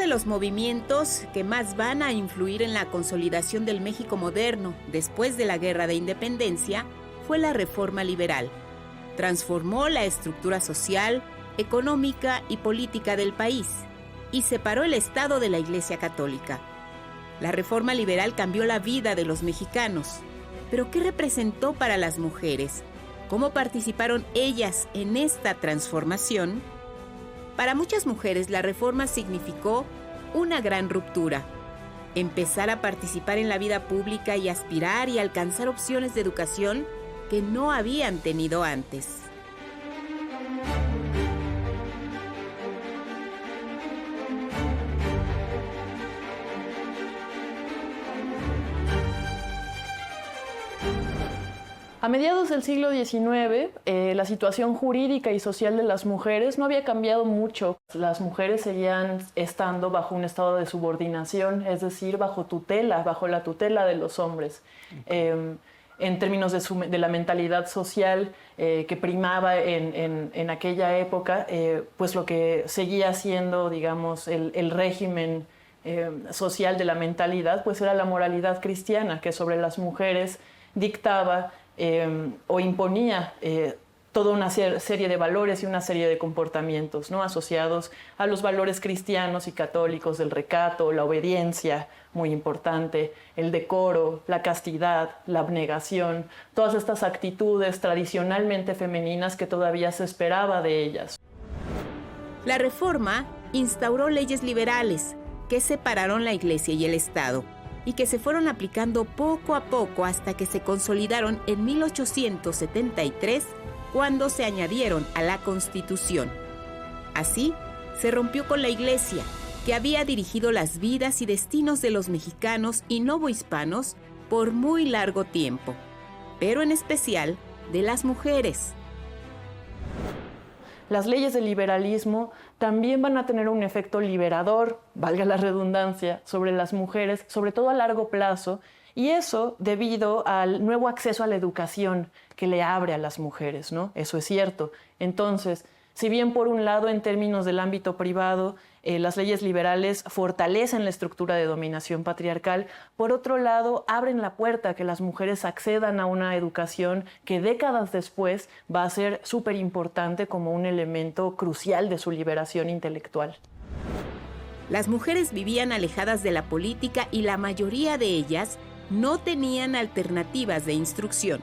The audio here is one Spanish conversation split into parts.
de los movimientos que más van a influir en la consolidación del México moderno después de la Guerra de Independencia fue la Reforma Liberal. Transformó la estructura social, económica y política del país y separó el Estado de la Iglesia Católica. La Reforma Liberal cambió la vida de los mexicanos. ¿Pero qué representó para las mujeres? ¿Cómo participaron ellas en esta transformación? Para muchas mujeres, la reforma significó una gran ruptura. Empezar a participar en la vida pública y aspirar y alcanzar opciones de educación que no habían tenido antes. A mediados del siglo XIX, la situación jurídica y social de las mujeres no había cambiado mucho. Las mujeres seguían estando bajo un estado de subordinación, es decir, bajo la tutela de los hombres. En términos de la mentalidad social que primaba en aquella época, pues lo que seguía siendo, digamos, el régimen social de la mentalidad, pues era la moralidad cristiana, que sobre las mujeres dictaba o imponía toda una serie de valores y una serie de comportamientos, ¿no?, asociados a los valores cristianos y católicos del recato, la obediencia, muy importante, el decoro, la castidad, la abnegación, todas estas actitudes tradicionalmente femeninas que todavía se esperaba de ellas. La Reforma instauró leyes liberales que separaron la Iglesia y el Estado, y que se fueron aplicando poco a poco hasta que se consolidaron en 1873, cuando se añadieron a la Constitución. Así, se rompió con la Iglesia, que había dirigido las vidas y destinos de los mexicanos y novohispanos por muy largo tiempo, pero en especial de las mujeres. Las leyes del liberalismo también van a tener un efecto liberador, valga la redundancia, sobre las mujeres, sobre todo a largo plazo, y eso debido al nuevo acceso a la educación que le abre a las mujeres, ¿no? Eso es cierto. Entonces, si bien por un lado, en términos del ámbito privado, las leyes liberales fortalecen la estructura de dominación patriarcal, por otro lado, abren la puerta a que las mujeres accedan a una educación que décadas después va a ser súper importante como un elemento crucial de su liberación intelectual. Las mujeres vivían alejadas de la política y la mayoría de ellas no tenían alternativas de instrucción.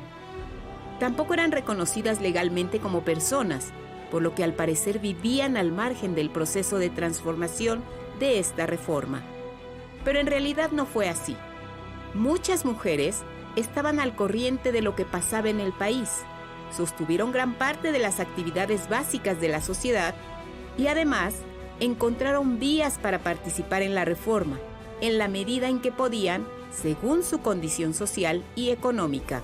Tampoco eran reconocidas legalmente como personas, por lo que al parecer vivían al margen del proceso de transformación de esta reforma. Pero en realidad no fue así. Muchas mujeres estaban al corriente de lo que pasaba en el país, sostuvieron gran parte de las actividades básicas de la sociedad y además encontraron vías para participar en la reforma, en la medida en que podían, según su condición social y económica.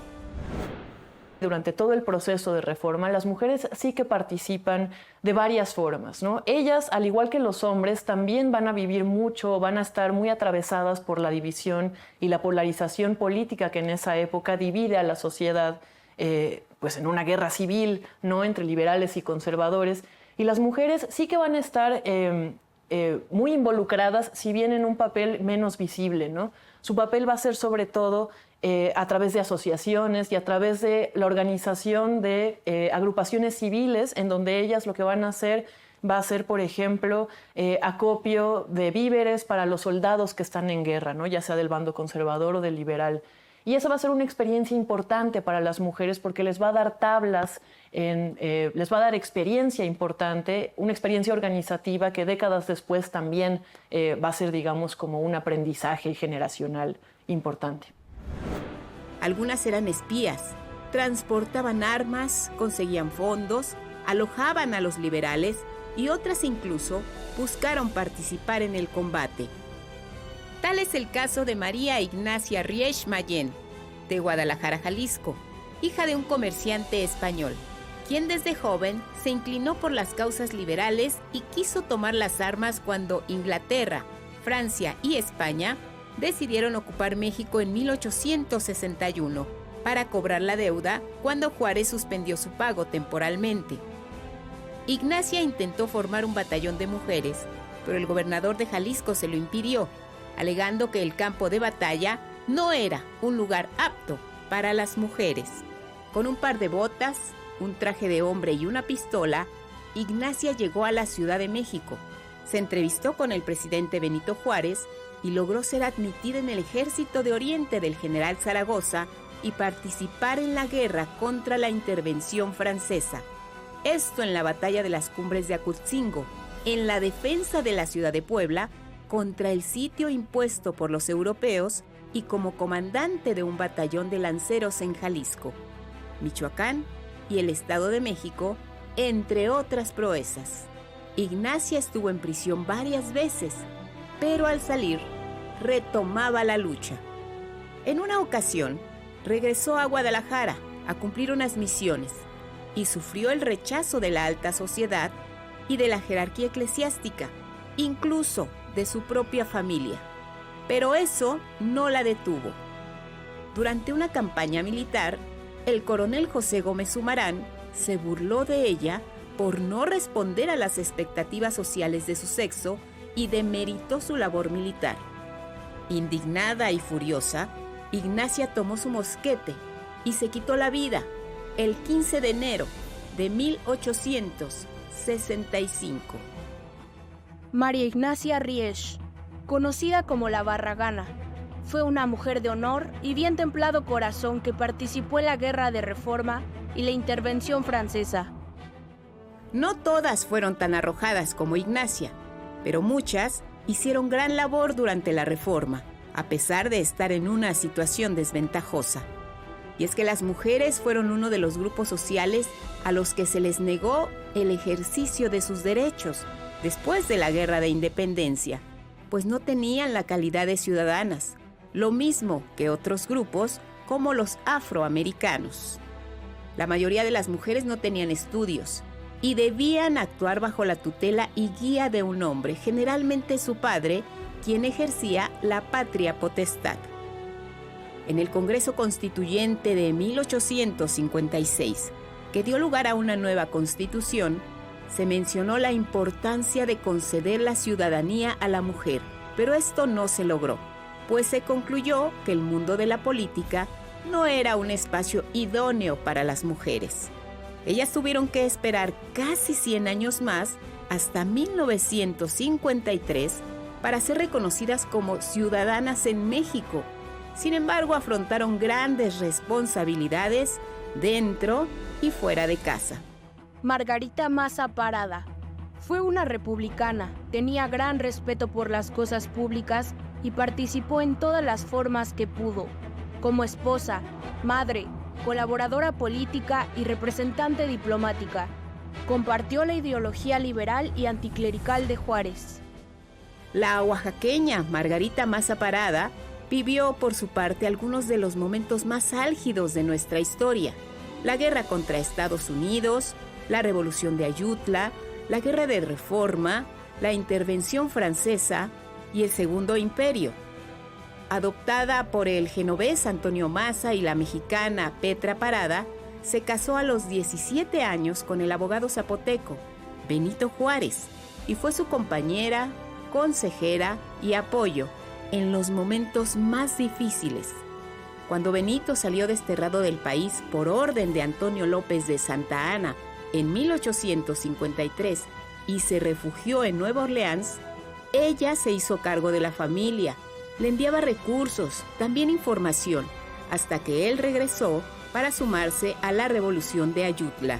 Durante todo el proceso de reforma, las mujeres sí que participan de varias formas, ¿no? Ellas, al igual que los hombres, también van a vivir mucho, van a estar muy atravesadas por la división y la polarización política que en esa época divide a la sociedad, pues en una guerra civil, ¿no?, entre liberales y conservadores. Y las mujeres sí que van a estar muy involucradas, si bien en un papel menos visible, ¿no? Su papel va a ser sobre todo a través de asociaciones y a través de la organización de agrupaciones civiles, en donde ellas lo que van a hacer va a ser, por ejemplo, acopio de víveres para los soldados que están en guerra, ¿no?, ya sea del bando conservador o del liberal. Y esa va a ser una experiencia importante para las mujeres porque les va a dar tablas, les va a dar experiencia importante, una experiencia organizativa que décadas después también va a ser, digamos, como un aprendizaje generacional importante. Algunas eran espías, transportaban armas, conseguían fondos, alojaban a los liberales y otras incluso buscaron participar en el combate. Tal es el caso de María Ignacia Riech Mayén, de Guadalajara, Jalisco, hija de un comerciante español, quien desde joven se inclinó por las causas liberales y quiso tomar las armas cuando Inglaterra, Francia y España decidieron ocupar México en 1861 para cobrar la deuda cuando Juárez suspendió su pago temporalmente. Ignacia intentó formar un batallón de mujeres, pero el gobernador de Jalisco se lo impidió, alegando que el campo de batalla no era un lugar apto para las mujeres. Con un par de botas, un traje de hombre y una pistola, Ignacia llegó a la Ciudad de México. Se entrevistó con el presidente Benito Juárez y logró ser admitida en el Ejército de Oriente del general Zaragoza y participar en la guerra contra la intervención francesa. Esto en la batalla de las Cumbres de Acutzingo, en la defensa de la ciudad de Puebla contra el sitio impuesto por los europeos y como comandante de un batallón de lanceros en Jalisco, Michoacán y el Estado de México, entre otras proezas. Ignacia estuvo en prisión varias veces, pero al salir retomaba la lucha. En una ocasión, regresó a Guadalajara a cumplir unas misiones y sufrió el rechazo de la alta sociedad y de la jerarquía eclesiástica, incluso de su propia familia. Pero eso no la detuvo. Durante una campaña militar, el coronel José Gómez Sumarán se burló de ella por no responder a las expectativas sociales de su sexo y demeritó su labor militar. Indignada y furiosa, Ignacia tomó su mosquete y se quitó la vida el 15 de enero de 1865. María Ignacia Riesch, conocida como la Barragana, fue una mujer de honor y bien templado corazón que participó en la Guerra de Reforma y la intervención francesa. No todas fueron tan arrojadas como Ignacia, pero muchas hicieron gran labor durante la Reforma, a pesar de estar en una situación desventajosa. Y es que las mujeres fueron uno de los grupos sociales a los que se les negó el ejercicio de sus derechos después de la Guerra de Independencia, pues no tenían la calidad de ciudadanas, lo mismo que otros grupos como los afroamericanos. La mayoría de las mujeres no tenían estudios y debían actuar bajo la tutela y guía de un hombre, generalmente su padre, quien ejercía la patria potestad. En el Congreso Constituyente de 1856, que dio lugar a una nueva constitución, se mencionó la importancia de conceder la ciudadanía a la mujer, pero esto no se logró, pues se concluyó que el mundo de la política no era un espacio idóneo para las mujeres. Ellas tuvieron que esperar casi 100 años más, hasta 1953, para ser reconocidas como ciudadanas en México. Sin embargo, afrontaron grandes responsabilidades dentro y fuera de casa. Margarita Maza Parada fue una republicana, tenía gran respeto por las cosas públicas y participó en todas las formas que pudo, como esposa, madre, colaboradora política y representante diplomática. Compartió la ideología liberal y anticlerical de Juárez. La oaxaqueña Margarita Maza Parada vivió por su parte algunos de los momentos más álgidos de nuestra historia: la guerra contra Estados Unidos, la Revolución de Ayutla, la Guerra de Reforma, la intervención francesa y el Segundo Imperio. Adoptada por el genovés Antonio Maza y la mexicana Petra Parada, se casó a los 17 años con el abogado zapoteco Benito Juárez y fue su compañera, consejera y apoyo en los momentos más difíciles. Cuando Benito salió desterrado del país por orden de Antonio López de Santa Anna en 1853 y se refugió en Nueva Orleans, ella se hizo cargo de la familia, le enviaba recursos, también información, hasta que él regresó para sumarse a la Revolución de Ayutla.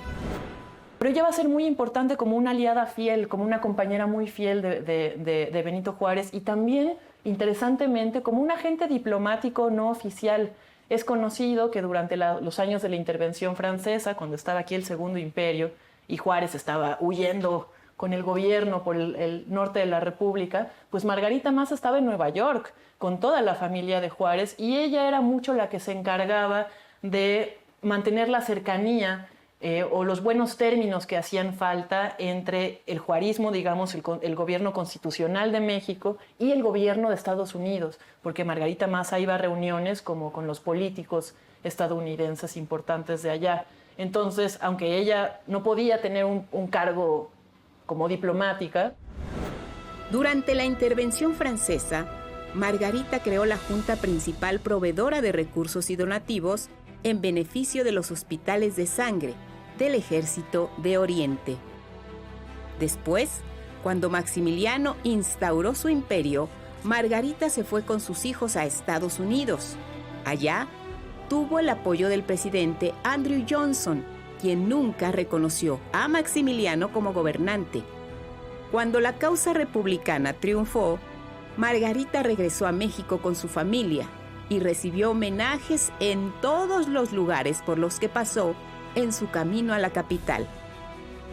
Pero ella va a ser muy importante como una aliada fiel, como una compañera muy fiel de Benito Juárez y también, interesantemente, como un agente diplomático no oficial. Es conocido que durante los años de la intervención francesa, cuando estaba aquí el Segundo Imperio y Juárez estaba huyendo con el gobierno por el norte de la República, pues Margarita Maza estaba en Nueva York con toda la familia de Juárez y ella era mucho la que se encargaba de mantener la cercanía o los buenos términos que hacían falta entre el juarismo, digamos, el gobierno constitucional de México y el gobierno de Estados Unidos, porque Margarita Maza iba a reuniones como con los políticos estadounidenses importantes de allá. Entonces, aunque ella no podía tener un cargo como diplomática, Durante la intervención francesa, Margarita creó la Junta Principal Proveedora de Recursos y Donativos en beneficio de los hospitales de sangre del Ejército de Oriente. Después, cuando Maximiliano instauró su imperio, Margarita se fue con sus hijos a Estados Unidos. Allá, tuvo el apoyo del presidente Andrew Johnson, quien nunca reconoció a Maximiliano como gobernante. Cuando la causa republicana triunfó, Margarita regresó a México con su familia y recibió homenajes en todos los lugares por los que pasó en su camino a la capital.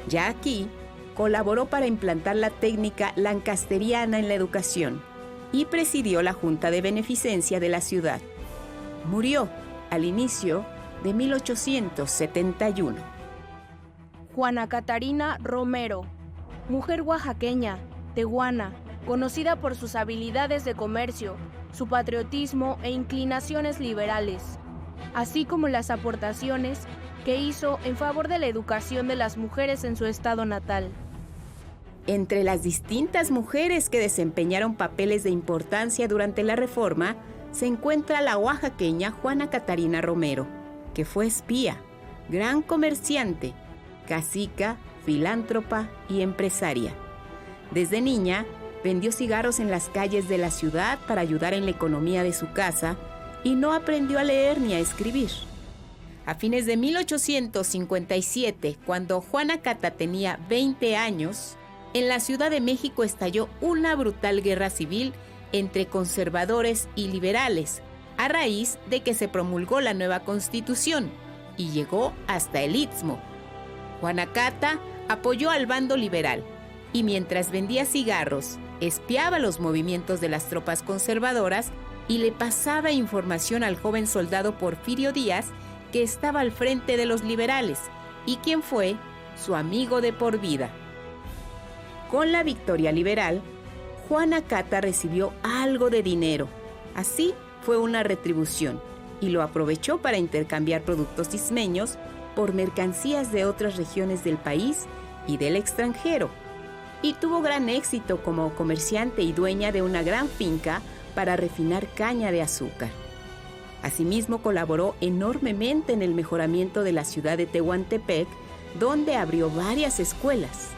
Ya aquí, colaboró para implantar la técnica lancasteriana en la educación y presidió la Junta de Beneficencia de la ciudad. Murió al inicio de 1871. Juana Catarina Romero, mujer oaxaqueña, tehuana, conocida por sus habilidades de comercio, su patriotismo e inclinaciones liberales, así como las aportaciones que hizo en favor de la educación de las mujeres en su estado natal. Entre las distintas mujeres que desempeñaron papeles de importancia durante la Reforma, se encuentra la oaxaqueña Juana Catarina Romero, que fue espía, gran comerciante, cacica, filántropa y empresaria. Desde niña, vendió cigarros en las calles de la ciudad para ayudar en la economía de su casa y no aprendió a leer ni a escribir. A fines de 1857, cuando Juana Cata tenía 20 años, en la Ciudad de México estalló una brutal guerra civil entre conservadores y liberales, a raíz de que se promulgó la nueva Constitución y llegó hasta el Istmo. Juana Cata apoyó al bando liberal y mientras vendía cigarros, espiaba los movimientos de las tropas conservadoras y le pasaba información al joven soldado Porfirio Díaz, que estaba al frente de los liberales y quien fue su amigo de por vida. Con la victoria liberal, Juana Cata recibió algo de dinero. Así fue una retribución y lo aprovechó para intercambiar productos ismeños por mercancías de otras regiones del país y del extranjero. Y tuvo gran éxito como comerciante y dueña de una gran finca para refinar caña de azúcar. Asimismo, colaboró enormemente en el mejoramiento de la ciudad de Tehuantepec, donde abrió varias escuelas.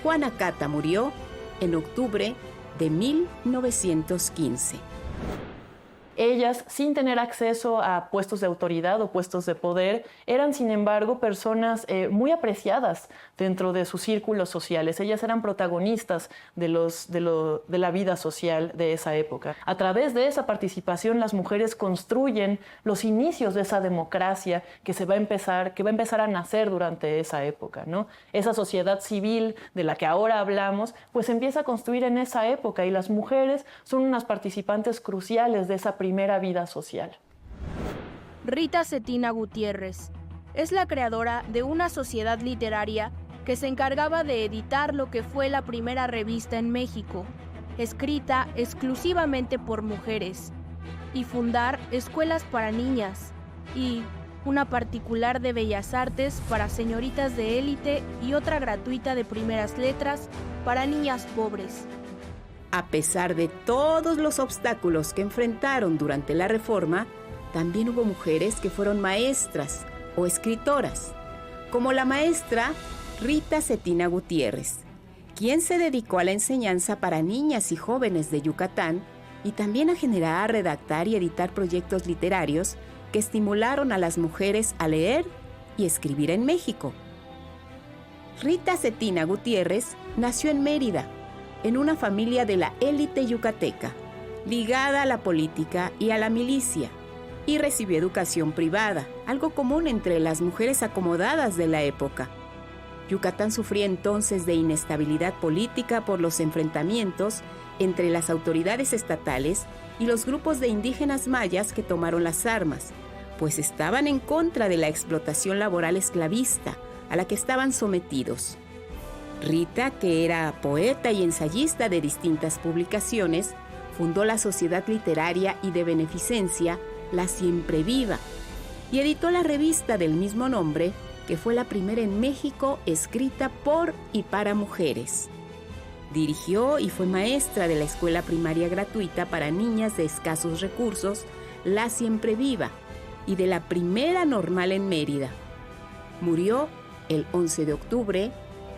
Juana Cata murió en octubre de 1915. Ellas, sin tener acceso a puestos de autoridad o puestos de poder, eran, sin embargo, personas muy apreciadas dentro de sus círculos sociales. Ellas eran protagonistas de la vida social de esa época. A través de esa participación, las mujeres construyen los inicios de esa democracia que va a empezar a nacer durante esa época, ¿no? Esa sociedad civil de la que ahora hablamos, pues empieza a construir en esa época, y las mujeres son unas participantes cruciales de esa primera vida social. Rita Cetina Gutiérrez es la creadora de una sociedad literaria que se encargaba de editar lo que fue la primera revista en México, escrita exclusivamente por mujeres, y fundar escuelas para niñas y una particular de bellas artes para señoritas de élite y otra gratuita de primeras letras para niñas pobres. A pesar de todos los obstáculos que enfrentaron durante la Reforma, también hubo mujeres que fueron maestras o escritoras, como la maestra Rita Cetina Gutiérrez, quien se dedicó a la enseñanza para niñas y jóvenes de Yucatán y también a generar, redactar y editar proyectos literarios que estimularon a las mujeres a leer y escribir en México. Rita Cetina Gutiérrez nació en Mérida, en una familia de la élite yucateca, ligada a la política y a la milicia, y recibió educación privada, algo común entre las mujeres acomodadas de la época. Yucatán sufría entonces de inestabilidad política por los enfrentamientos entre las autoridades estatales y los grupos de indígenas mayas que tomaron las armas, pues estaban en contra de la explotación laboral esclavista a la que estaban sometidos. Rita, que era poeta y ensayista de distintas publicaciones, fundó la Sociedad Literaria y de Beneficencia La Siempre Viva y editó la revista del mismo nombre, que fue la primera en México escrita por y para mujeres. Dirigió y fue maestra de la escuela primaria gratuita para niñas de escasos recursos, La Siempre Viva, y de la primera normal en Mérida. Murió el 11 de octubre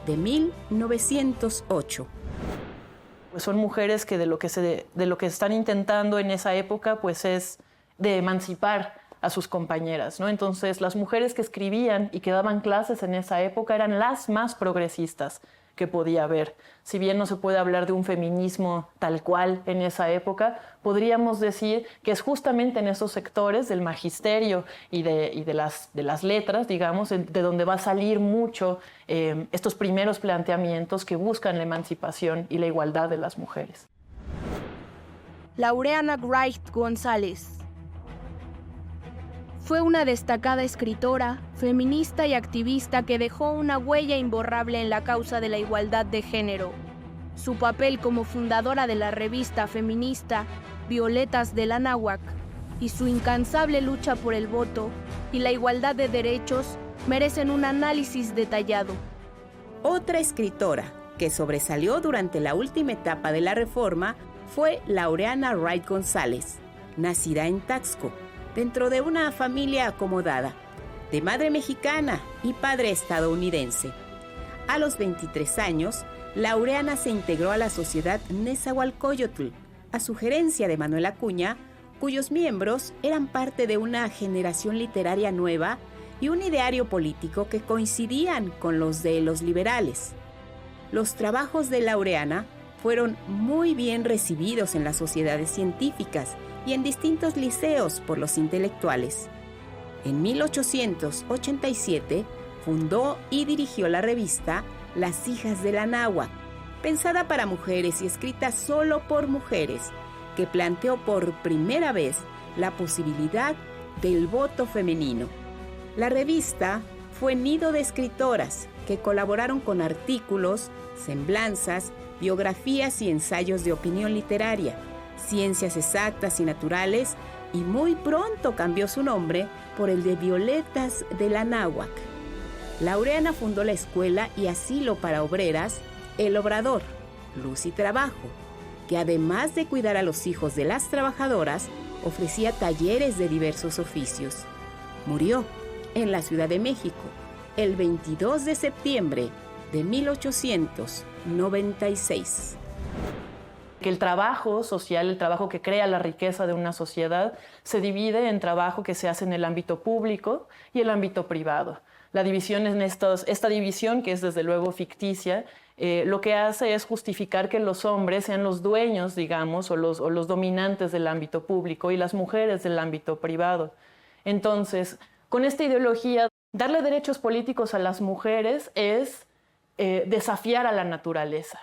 de 1908. Pues son mujeres que de lo que están intentando en esa época pues es de emancipar a sus compañeras, ¿no? Entonces las mujeres que escribían y que daban clases en esa época eran las más progresistas que podía haber. Si bien no se puede hablar de un feminismo tal cual en esa época, podríamos decir que es justamente en esos sectores del magisterio y de las letras, digamos, de donde va a salir mucho estos primeros planteamientos que buscan la emancipación y la igualdad de las mujeres. Laureana Wright González fue una destacada escritora, feminista y activista que dejó una huella imborrable en la causa de la igualdad de género. Su papel como fundadora de la revista feminista Violetas del Anáhuac y su incansable lucha por el voto y la igualdad de derechos merecen un análisis detallado. Otra escritora que sobresalió durante la última etapa de la Reforma fue Laureana Wright González, nacida en Taxco, dentro de una familia acomodada, de madre mexicana y padre estadounidense. A los 23 años, Laureana se integró a la Sociedad Nezahualcóyotl, a sugerencia de Manuel Acuña, cuyos miembros eran parte de una generación literaria nueva y un ideario político que coincidían con los de los liberales. Los trabajos de Laureana fueron muy bien recibidos en las sociedades científicas y en distintos liceos por los intelectuales. En 1887 fundó y dirigió la revista Las Hijas del Anáhuac, pensada para mujeres y escrita solo por mujeres, que planteó por primera vez la posibilidad del voto femenino. La revista fue nido de escritoras que colaboraron con artículos, semblanzas, biografías y ensayos de opinión literaria, ciencias exactas y naturales, y muy pronto cambió su nombre por el de Violetas del Anáhuac. Laureana fundó la escuela y asilo para obreras El Obrador, Luz y Trabajo, que además de cuidar a los hijos de las trabajadoras, ofrecía talleres de diversos oficios. Murió en la Ciudad de México el 22 de septiembre de 1896. Que el trabajo social, el trabajo que crea la riqueza de una sociedad, se divide en trabajo que se hace en el ámbito público y el ámbito privado. La división esta división, que es desde luego ficticia, lo que hace es justificar que los hombres sean los dueños, digamos, o los dominantes del ámbito público y las mujeres del ámbito privado. Entonces, con esta ideología, darle derechos políticos a las mujeres es desafiar a la naturaleza,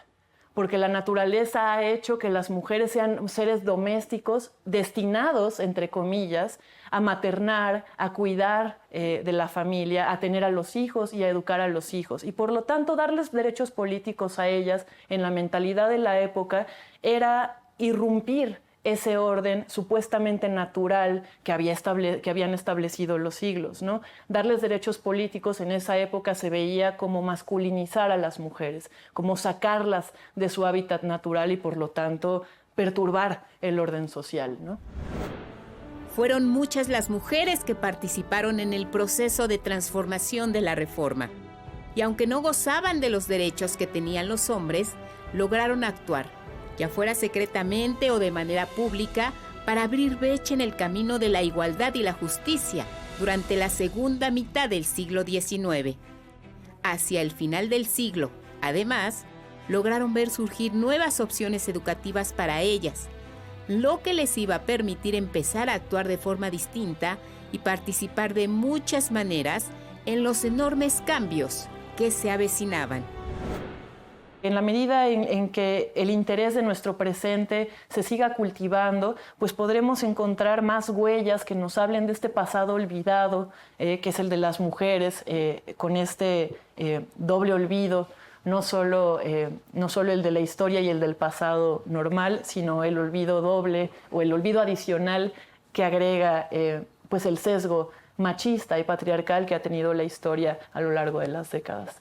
porque la naturaleza ha hecho que las mujeres sean seres domésticos destinados, entre comillas, a maternar, a cuidar de la familia, a tener a los hijos y a educar a los hijos. Y por lo tanto, darles derechos políticos a ellas en la mentalidad de la época era irrumpir ese orden supuestamente natural que habían establecido los siglos, ¿no? Darles derechos políticos en esa época se veía como masculinizar a las mujeres, como sacarlas de su hábitat natural y por lo tanto perturbar el orden social, ¿no? Fueron muchas las mujeres que participaron en el proceso de transformación de la Reforma. Y aunque no gozaban de los derechos que tenían los hombres, lograron actuar, ya fuera secretamente o de manera pública, para abrir brecha en el camino de la igualdad y la justicia durante la segunda mitad del siglo XIX. Hacia el final del siglo, además, lograron ver surgir nuevas opciones educativas para ellas, lo que les iba a permitir empezar a actuar de forma distinta y participar de muchas maneras en los enormes cambios que se avecinaban. En la medida en que el interés de nuestro presente se siga cultivando, pues podremos encontrar más huellas que nos hablen de este pasado olvidado, que es el de las mujeres, con este doble olvido, no solo el de la historia y el del pasado normal, sino el olvido doble o el olvido adicional que agrega pues el sesgo machista y patriarcal que ha tenido la historia a lo largo de las décadas.